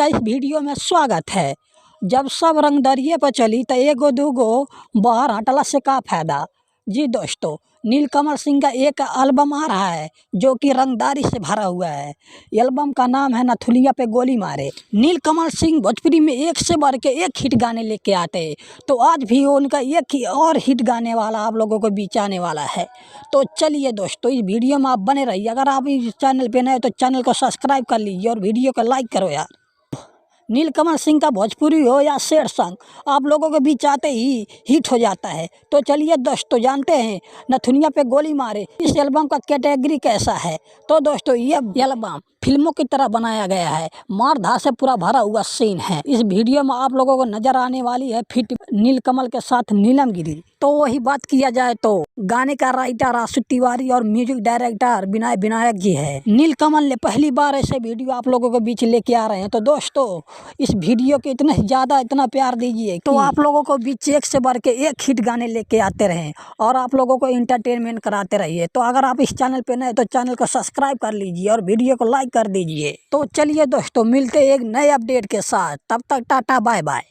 का इस वीडियो में स्वागत है। जब सब रंगदरिये पर चली तो एगो दूगो बाहर हटला से का फायदा। जी दोस्तों, नीलकमल सिंह का एक एल्बम आ रहा है जो कि रंगदारी से भरा हुआ है। एल्बम का नाम है नथुनिया पे गोली मारे। नीलकमल सिंह भोजपुरी में एक से बढ़ के एक हिट गाने लेके आते हैं, तो आज भी उनका एक ही और हिट गाने वाला आप लोगों को बीच आने वाला है। तो चलिए दोस्तों, इस वीडियो में आप बने रहिए। अगर आप इस चैनल पे नए तो चैनल को सब्सक्राइब कर लीजिए और वीडियो को लाइक करो यार। नीलकमल सिंह का भोजपुरी हो या सैड सॉन्ग, आप लोगों के बीच आते ही हिट हो जाता है। तो चलिए दोस्तों, जानते हैं नथुनिया पे गोली मारे इस एल्बम का कैटेगरी कैसा है। तो दोस्तों, ये एल्बम फिल्मों की तरह बनाया गया है, मार धार से पूरा भरा हुआ सीन है। इस वीडियो में आप लोगों को नजर आने वाली है फिट नीलकमल के साथ नीलम गिरी। तो वही बात किया जाए तो गाने का राइटर आशु तिवारी और म्यूजिक डायरेक्टर विनय विनायक जी है। नीलकमल ने पहली बार ऐसे वीडियो आप लोगों के बीच लेके आ रहे हैं। तो दोस्तों, इस वीडियो के इतना प्यार दीजिए तो आप लोगों को बीच एक से बढ़ के एक हिट गाने लेके आते रहें और आप लोगों को इंटरटेनमेंट कराते रहिए। तो अगर आप इस चैनल पे नए तो चैनल को सब्सक्राइब कर लीजिए और वीडियो को लाइक कर दीजिए। तो चलिए दोस्तों, मिलते एक नए अपडेट के साथ। तब तक टाटा बाय बाय।